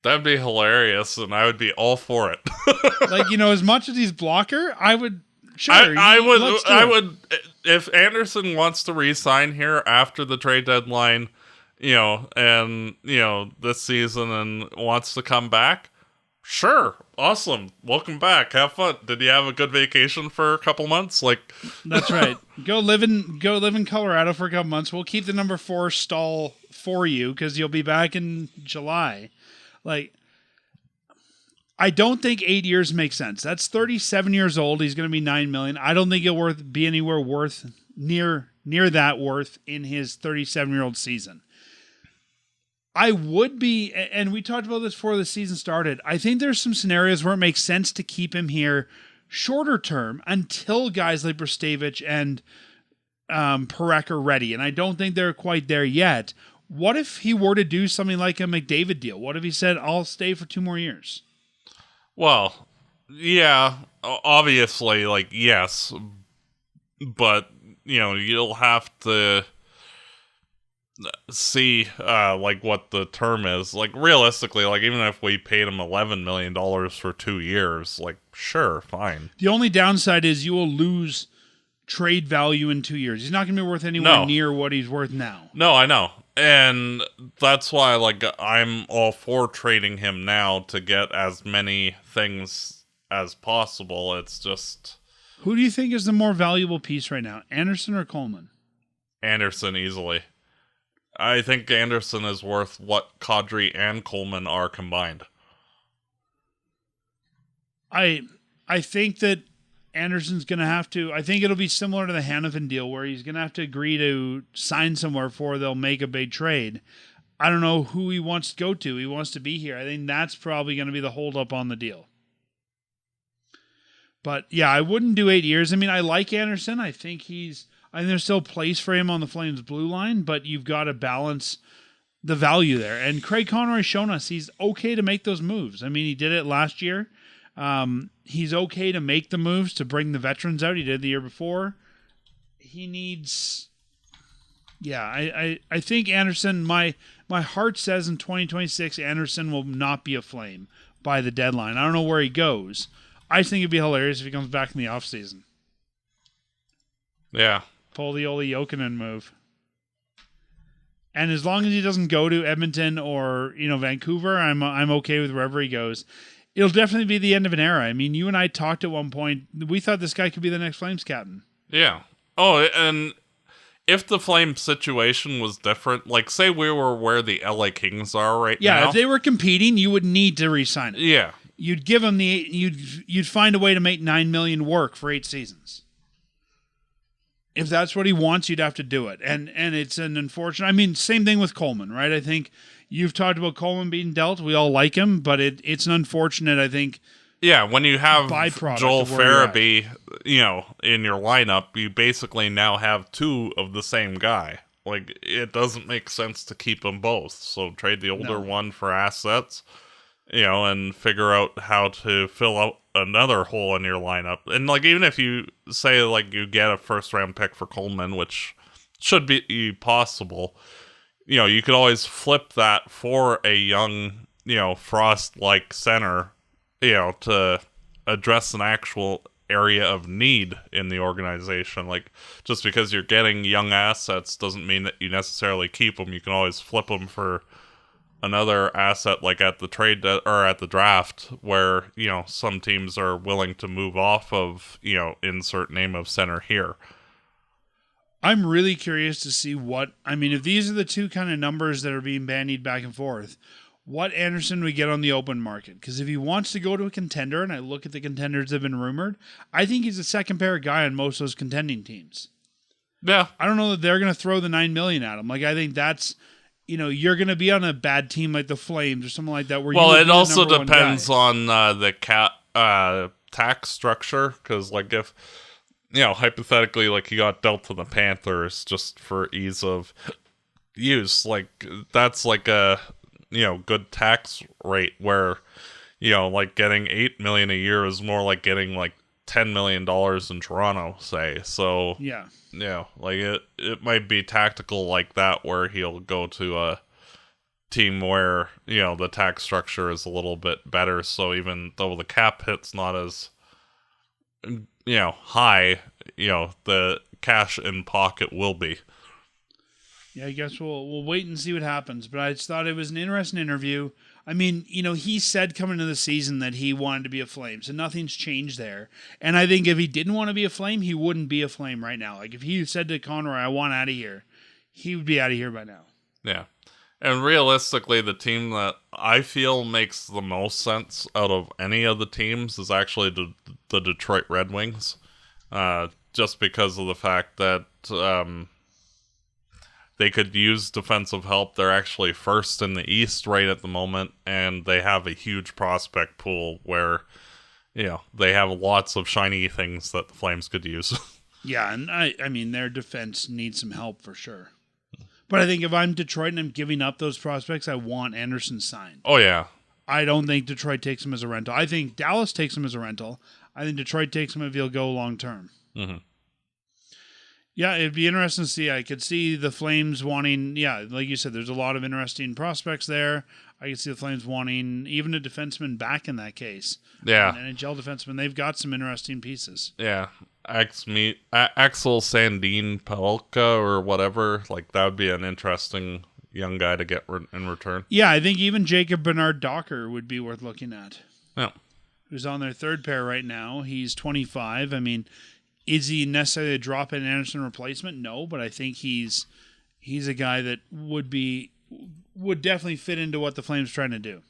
That'd be hilarious, and I would be all for it. Like, as much as he's blocker, I would... Sure, I would, if Andersson wants to re-sign here after the trade deadline, and, this season and wants to come back, sure, awesome, welcome back, have fun. Did you have a good vacation for a couple months? That's right. Go live in Colorado for a couple months. We'll keep the number 4 stall for you because you'll be back in July. I don't think 8 years makes sense. That's 37 years old. He's going to be $9 million. I don't think he'll be anywhere near that worth in his 37-year-old season. I would be, and we talked about this before the season started, I think there's some scenarios where it makes sense to keep him here shorter term until guys like Brzustewicz and Parekh are ready, and I don't think they're quite there yet. What if he were to do something like a McDavid deal? What if he said, I'll stay for 2 more years? Well, yeah, obviously, yes, but, you'll have to see, what the term is. Realistically, even if we paid him $11 million for 2 years, sure, fine. The only downside is you will lose trade value in 2 years. He's not going to be worth anywhere near what he's worth now. No, I know. And that's why, I'm all for trading him now to get as many things as possible. It's just... Who do you think is the more valuable piece right now, Andersson or Coleman? Andersson, easily. I think Andersson is worth what Kadri and Coleman are combined. I think that Anderson's going to have to... I think it'll be similar to the Hanifin deal where he's going to have to agree to sign somewhere before they'll make a big trade. I don't know who he wants to go to. He wants to be here. I think that's probably going to be the holdup on the deal. But, yeah, I wouldn't do 8 years. I mean, I like Andersson. I think there's still a place for him on the Flames blue line, but you've got to balance the value there. And Craig Conroy's shown us he's okay to make those moves. I mean, he did it last year. He's okay to make the moves to bring the veterans out. He did the year before. He needs... Yeah, I think Andersson, my heart says in 2026, Andersson will not be a Flame by the deadline. I don't know where he goes. I just think it'd be hilarious if he comes back in the offseason. Yeah. Pull the Olli Jokinen move. And as long as he doesn't go to Edmonton or, Vancouver, I'm okay with wherever he goes. It'll definitely be the end of an era. I mean, you and I talked at one point. We thought this guy could be the next Flames captain. Yeah. Oh, and if the Flames situation was different, say we were where the LA Kings are right now. Yeah, if they were competing, you would need to re-sign it. Yeah. You'd give him you'd find a way to make $9 million work for 8 seasons. If that's what he wants, you'd have to do it. And it's an unfortunate... I mean, same thing with Coleman, right? I think you've talked about Coleman being dealt. We all like him, but it's an unfortunate, I think... Yeah, when you have Joel Farabee, in your lineup, you basically now have 2 of the same guy. It doesn't make sense to keep them both. So trade the older one for assets, and figure out how to fill out another hole in your lineup. And even if you say you get a first-round pick for Coleman, which should be possible, you could always flip that for a young, Frost-like center, to address an actual area of need in the organization. Just because you're getting young assets doesn't mean that you necessarily keep them. You can always flip them for another asset, at the trade or at the draft, where some teams are willing to move off of insert name of center here. I'm really curious to see if these are the 2 kind of numbers that are being bandied back and forth, what Andersson we get on the open market. Because if he wants to go to a contender, and I look at the contenders that have been rumored, I think he's a second pair guy on most of those contending teams. Yeah. I don't know that they're going to throw the $9 million at him. I think that's, you're going to be on a bad team like the Flames or something like that. Well, it also depends on the tax structure. Because, if hypothetically, like, he got dealt to the Panthers just for ease of use. Like, that's like a, good tax rate where, like, getting $8 million a year is more like getting, like, $10 million in Toronto, say. So, Yeah. Like, it might be tactical like that where he'll go to a team where, the tax structure is a little bit better. So even though the cap hit's not as high, the cash in pocket will be. Yeah, I guess we'll wait and see what happens. But I just thought it was an interesting interview. I mean, he said coming into the season that he wanted to be a Flame, so nothing's changed there. And I think if he didn't want to be a Flame, he wouldn't be a Flame right now. Like, if he said to Conroy, I want out of here, he would be out of here by now. Yeah. And realistically, the team that I feel makes the most sense out of any of the teams is actually the Detroit Red Wings. Just because of the fact that they could use defensive help. They're actually first in the East right at the moment, and they have a huge prospect pool where, they have lots of shiny things that the Flames could use. Yeah, and I mean, their defense needs some help for sure. But I think if I'm Detroit and I'm giving up those prospects, I want Andersson signed. Oh, yeah. I don't think Detroit takes him as a rental. I think Dallas takes him as a rental. I think Detroit takes him if he'll go long term. Mm-hmm. Yeah, it'd be interesting to see. I could see the Flames wanting, like you said, there's a lot of interesting prospects there. I could see the Flames wanting even a defenseman back in that case. Yeah. An NHL defenseman. They've got some interesting pieces. Yeah. Axel Sandin Pelka or whatever. Like, that would be an interesting young guy to get in return. Yeah, I think even Jacob Bernard Docker would be worth looking at. Yeah. Who's on their third pair right now. He's 25. I mean, is he necessarily a drop-in Andersson replacement? No, but I think he's a guy that would definitely fit into what the Flames are trying to do.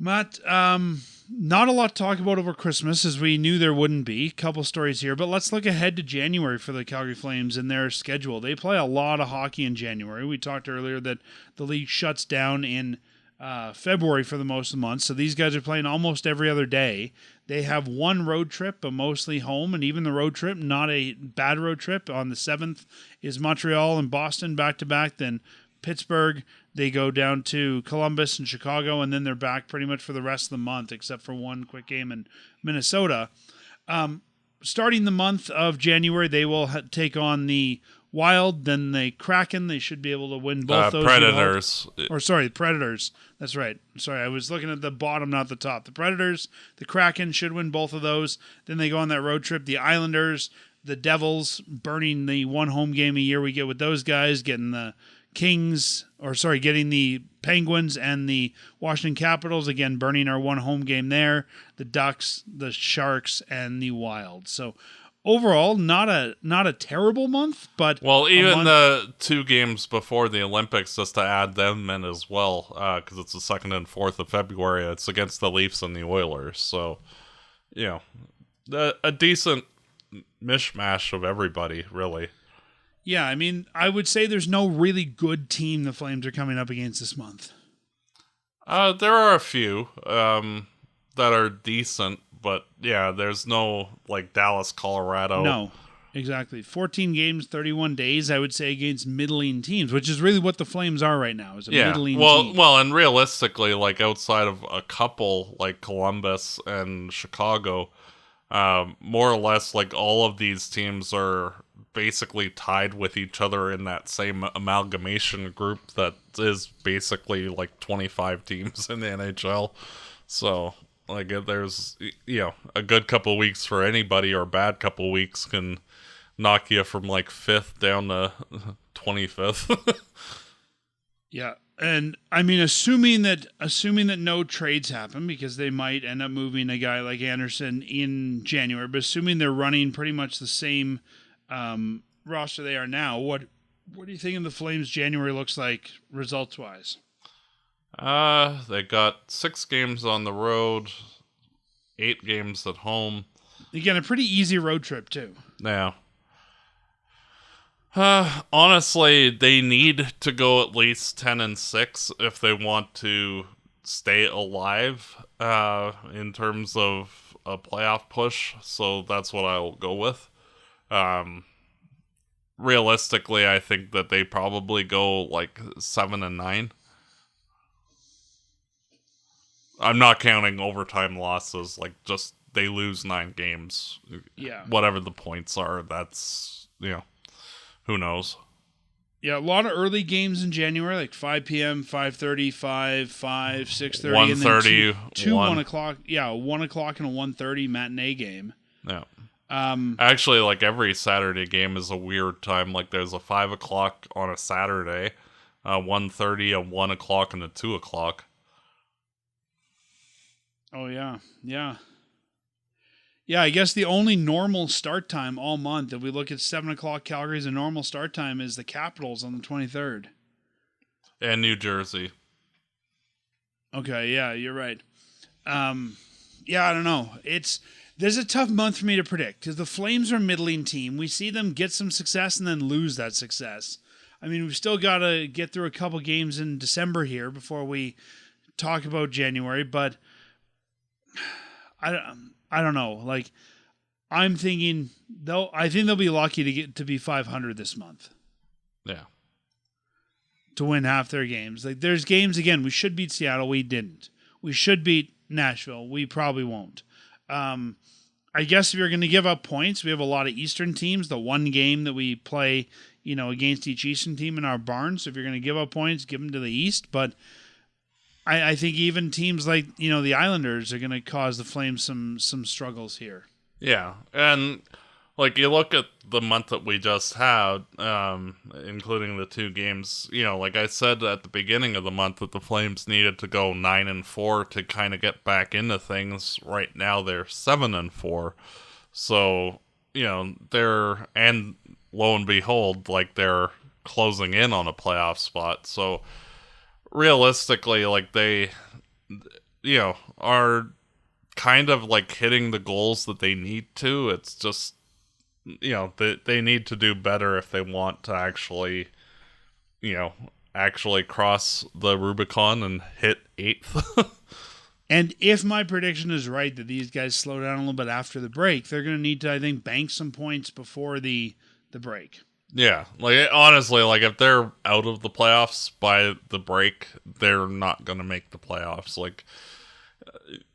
Matt, not a lot to talk about over Christmas, as we knew there wouldn't be. Couple stories here, but let's look ahead to January for the Calgary Flames and their schedule. They play a lot of hockey in January. We talked earlier that the league shuts down in February for the most of the month, so these guys are playing almost every other day. They have one road trip, but mostly home, and even the road trip, not a bad road trip. On the 7th is Montreal and Boston back-to-back, then Pittsburgh. They go down to Columbus and Chicago, and then they're back pretty much for the rest of the month, except for one quick game in Minnesota. Starting the month of January, they will take on the Wild, then the Kraken. They should be able to win both those. Predators. The Predators. That's right. Sorry, I was looking at the bottom, not the top. The Predators, the Kraken should win both of those. Then they go on that road trip. The Islanders, the Devils, burning the one home game a year we get with those guys, getting the getting the Penguins and the Washington Capitals, again, burning our one home game there, the Ducks, the Sharks, and the Wild. So overall, not a terrible month, but... Well, even the 2 games before the Olympics, just to add them in as well, because it's the 2nd and 4th of February, it's against the Leafs and the Oilers. So, a decent mishmash of everybody, really. Yeah, I mean, I would say there's no really good team the Flames are coming up against this month. There are a few that are decent, but yeah, there's no, like, Dallas, Colorado. No, exactly. 14 games, 31 days, I would say, against middling teams, which is really what the Flames are right now, is a middling team. Well, and realistically, like, outside of a couple, like Columbus and Chicago, more or less, like, all of these teams are basically tied with each other in that same amalgamation group that is basically like 25 teams in the NHL. So, like, there's, a good couple weeks for anybody, or a bad couple weeks can knock you from like 5th down to 25th. Yeah. And I mean, assuming that no trades happen, because they might end up moving a guy like Andersson in January, but assuming they're running pretty much the same roster they are now, what do you think of the Flames January looks like results-wise? They got 6 games on the road, 8 games at home. Again, a pretty easy road trip, too. Yeah. Honestly, they need to go at least 10-6 if they want to stay alive in terms of a playoff push, so that's what I'll go with. Realistically, I think that they probably go like 7-9. I'm not counting overtime losses, like just they lose 9 games. Yeah. Whatever the points are, that's, who knows. Yeah, a lot of early games in January, like 5 p.m., 5:30, 5, 6:30, 1:30, and then 2 1. 1 o'clock. Yeah, 1 o'clock and a 1:30 matinee game. Yeah. Actually, like every Saturday game is a weird time. Like there's a 5 o'clock on a Saturday, 1:30, a 1 o'clock, and a 2 o'clock. Oh, yeah. Yeah. Yeah, I guess the only normal start time all month, if we look at 7 o'clock Calgary as a normal start time, is the Capitals on the 23rd. And New Jersey. Okay, yeah, you're right. Yeah, I don't know. There's a tough month for me to predict because the Flames are a middling team. We see them get some success and then lose that success. I mean, we've still got to get through a couple games in December here before we talk about January, but I don't know. Like, I'm thinking I think they'll be lucky to get to be 500 this month. Yeah. To win half their games. Like, there's games, again, we should beat Seattle. We didn't. We should beat Nashville. We probably won't. I guess if you're going to give up points, we have a lot of Eastern teams. The one game that we play, against each Eastern team in our barn. So if you're going to give up points, give them to the East. But I think even teams like, the Islanders are going to cause the Flames some struggles here. Yeah. And like you look at the month that we just had, including the 2 games, like I said at the beginning of the month that the Flames needed to go 9-4 to kind of get back into things. Right now they're 7-4. So, and lo and behold, like they're closing in on a playoff spot. So realistically, like they, are kind of like hitting the goals that they need to. It's just, they need to do better if they want to actually cross the Rubicon and hit 8th. And if my prediction is right that these guys slow down a little bit after the break, they're going to need to, I think, bank some points before the break. Yeah, like honestly, like if they're out of the playoffs by the break, they're not going to make the playoffs. Like,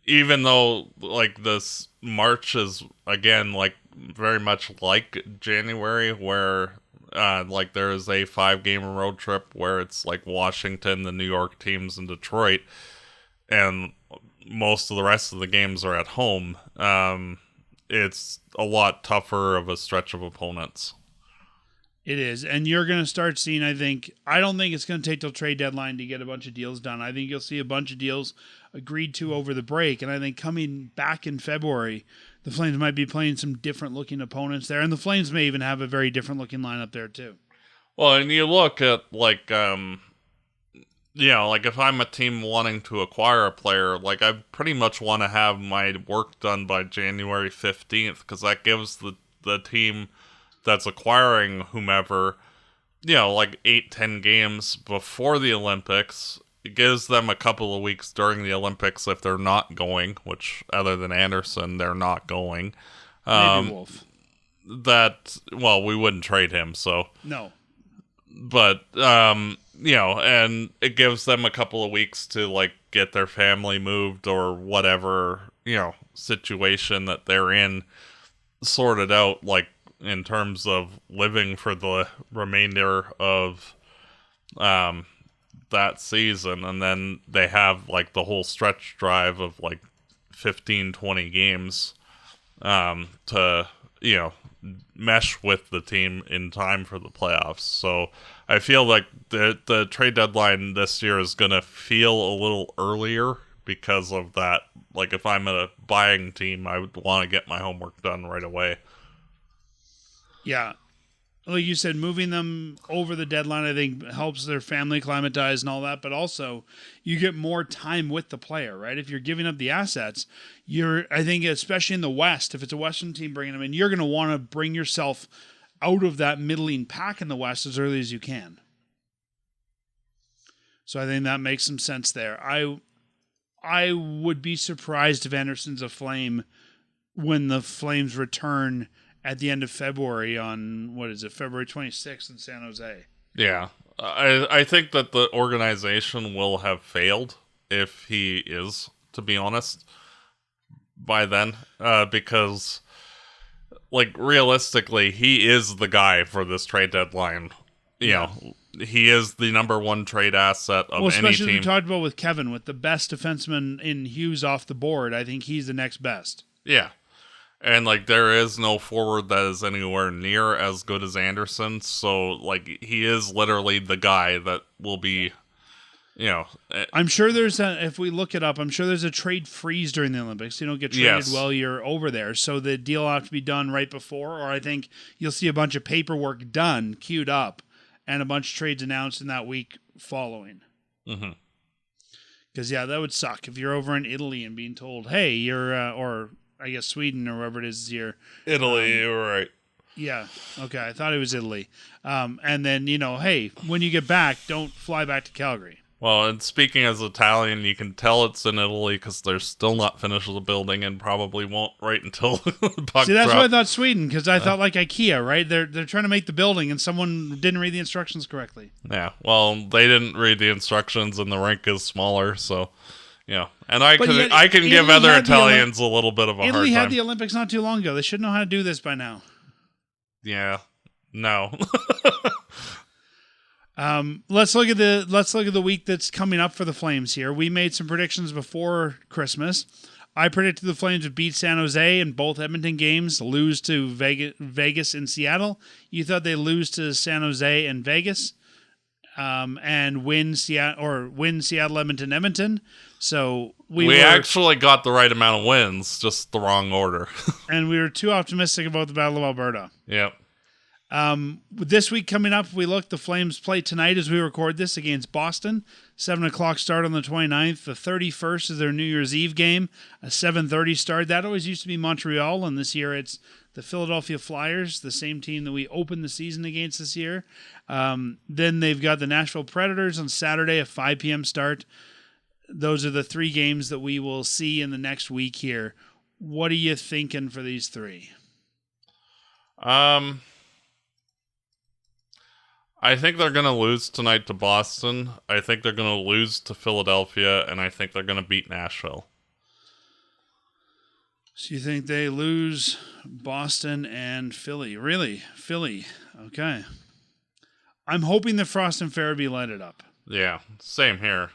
even though like this March is again like very much like January, where like there is a 5-game road trip where it's like Washington, the New York teams, and Detroit, and most of the rest of the games are at home. It's a lot tougher of a stretch of opponents. It is, and you're going to start seeing, I don't think it's going to take till trade deadline to get a bunch of deals done. I think you'll see a bunch of deals agreed to over the break, and I think coming back in February, the Flames might be playing some different-looking opponents there, and the Flames may even have a very different-looking lineup there, too. Well, and you look at, like, like if I'm a team wanting to acquire a player, like, I pretty much want to have my work done by January 15th, because that gives the team that's acquiring whomever, like 8-10 games before the Olympics. It gives them a couple of weeks during the Olympics if they're not going, which other than Andersson, they're not going. Maybe Wolf. We wouldn't trade him, so. No. But, and it gives them a couple of weeks to, like, get their family moved or whatever, situation that they're in sorted out, like, in terms of living for the remainder of that season. And then they have like the whole stretch drive of like 15-20 games to mesh with the team in time for the playoffs. So I feel like the trade deadline this year is going to feel a little earlier because of that. Like if I'm a buying team, I would want to get my homework done right away. Yeah. Like you said, moving them over the deadline, I think, helps their family acclimatize and all that, but also you get more time with the player, right? If you're giving up the assets, I think, especially in the West, if it's a Western team bringing them in, you're going to want to bring yourself out of that middling pack in the West as early as you can. So I think that makes some sense there. I would be surprised if Andersson's a Flame when the Flames return at the end of February on, February 26th in San Jose. Yeah. I think that the organization will have failed if he is, to be honest, by then. Because, realistically, he is the guy for this trade deadline. You know, he is the number one trade asset of any team. Especially as we talked about with Kevin, with the best defenseman in Hughes off the board, I think he's the next best. Yeah. And, there is no forward that is anywhere near as good as Andersson. So, he is literally the guy that will be, I'm sure if we look it up, I'm sure there's a trade freeze during the Olympics. You don't get traded while you're over there. So the deal will have to be done right before, or I think you'll see a bunch of paperwork done, queued up, and a bunch of trades announced in that week following. Mm-hmm. Because, that would suck if you're over in Italy and being told, hey, you're, or I guess Sweden or wherever it is here. Italy, you're right. Yeah. Okay. I thought it was Italy. And then, hey, when you get back, don't fly back to Calgary. Well, and speaking as Italian, you can tell it's in Italy because they're still not finished with the building and probably won't right until the puck See, that's drop. why I thought Sweden, because I thought like IKEA, right? They're trying to make the building and someone didn't read the instructions correctly. Yeah. Well, they didn't read the instructions and the rink is smaller, so... Yeah, and I can give other Italians a little bit of a hard time. Italy had the Olympics not too long ago. They should know how to do this by now. Yeah, no. Let's look at the week that's coming up for the Flames here. We made some predictions before Christmas. I predicted the Flames would beat San Jose in both Edmonton games, lose to Vegas and Seattle. You thought they lose to San Jose and Vegas. And win Seattle, Edmonton. So we actually got the right amount of wins, just the wrong order. And we were too optimistic about the Battle of Alberta. Yep. This week coming up, the Flames play tonight as we record this against Boston. 7:00 start on the 29th. The 31st is their New Year's Eve game. A 7:30 start. That always used to be Montreal, and this year it's the Philadelphia Flyers, the same team that we opened the season against this year. Then they've got the Nashville Predators on Saturday, a 5 p.m. start. Those are the three games that we will see in the next week here. What are you thinking for these three? I think they're going to lose tonight to Boston. I think they're going to lose to Philadelphia, and I think they're going to beat Nashville. So you think they lose Boston and Philly? Really? Philly. Okay. I'm hoping that Frost and Farabee light it up. Yeah, same here.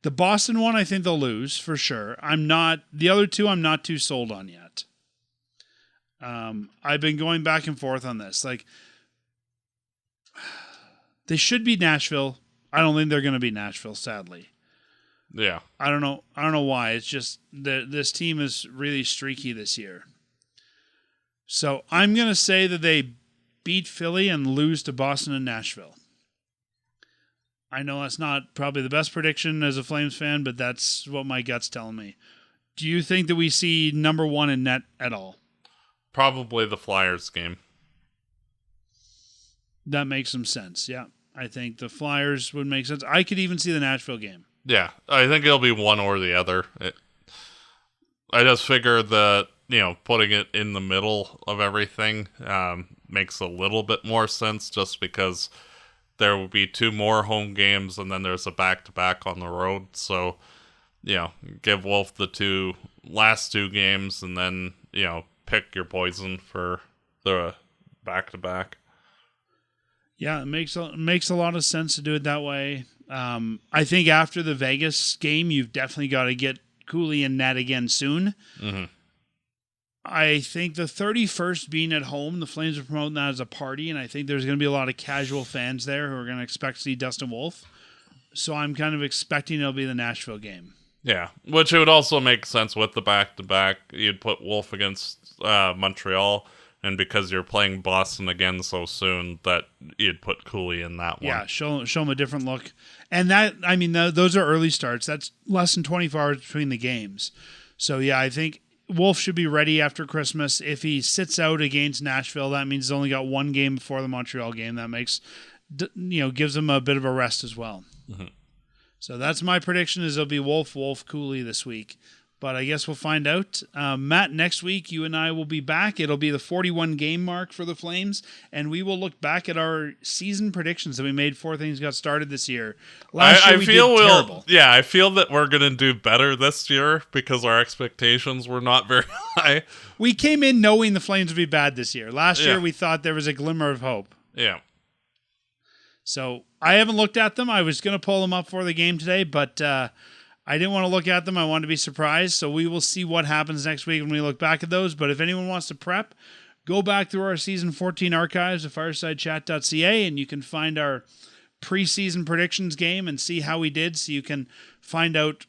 The Boston one, I think they'll lose for sure. The other two, I'm not too sold on yet. I've been going back and forth on this. They should beat Nashville. I don't think they're going to beat Nashville, sadly. Yeah. I don't know why. It's just that this team is really streaky this year. So I'm going to say that they beat Philly and lose to Boston and Nashville. I know that's not probably the best prediction as a Flames fan, but that's what my gut's telling me. Do you think that we see number one in net at all? Probably the Flyers game. That makes some sense, yeah. I think the Flyers would make sense. I could even see the Nashville game. Yeah, I think it'll be one or the other. I just figure that, putting it in the middle of everything makes a little bit more sense just because there will be two more home games and then there's a back-to-back on the road. So, give Wolf the last two games and then, pick your poison for the back-to-back. Yeah, it makes a lot of sense to do it that way. I think after the Vegas game, you've definitely got to get Cooley in net again soon. Mm-hmm. I think the 31st being at home, the Flames are promoting that as a party, and I think there's going to be a lot of casual fans there who are going to expect to see Dustin Wolf. So I'm kind of expecting it'll be the Nashville game. Yeah, which it would also make sense with the back-to-back. You'd put Wolf against Montreal, and because you're playing Boston again so soon, that you'd put Cooley in that one. Yeah, show him a different look. And those are early starts. That's less than 24 hours between the games. So, yeah, I think Wolf should be ready after Christmas. If he sits out against Nashville, that means he's only got one game before the Montreal game. That gives him a bit of a rest as well. Mm-hmm. So that's my prediction is it'll be Wolf, Cooley this week. but I guess we'll find out. Matt, next week you and I will be back. It'll be the 41 game mark for the Flames, and we will look back at our season predictions that we made before things got started this year. Last year we did terrible. Yeah, I feel that we're going to do better this year because our expectations were not very high. We came in knowing the Flames would be bad this year. Last year we thought there was a glimmer of hope. Yeah. So I haven't looked at them. I was going to pull them up for the game today, but I didn't want to look at them. I wanted to be surprised. So we will see what happens next week when we look back at those. But if anyone wants to prep, go back through our Season 14 archives at firesidechat.ca, and you can find our preseason predictions game and see how we did. So you can find out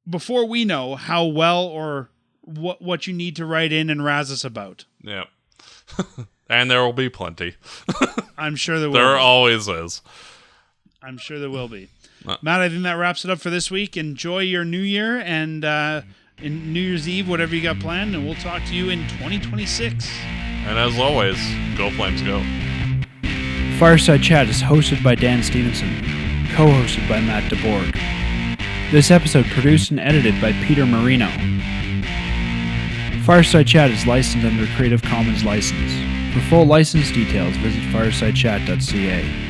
before we know how well or what you need to write in and razz us about. Yeah. And there will be plenty. I'm sure there will There be. always is. I'm sure there will be. Matt, I think that wraps it up for this week. Enjoy your New Year and in New Year's Eve, whatever you got planned, and we'll talk to you in 2026. And as always, go Flames go. Fireside Chat is hosted by Dan Stevenson, co-hosted by Matt DeBorg. This episode produced and edited by Peter Marino. Fireside Chat is licensed under Creative Commons license. For full license details, visit firesidechat.ca.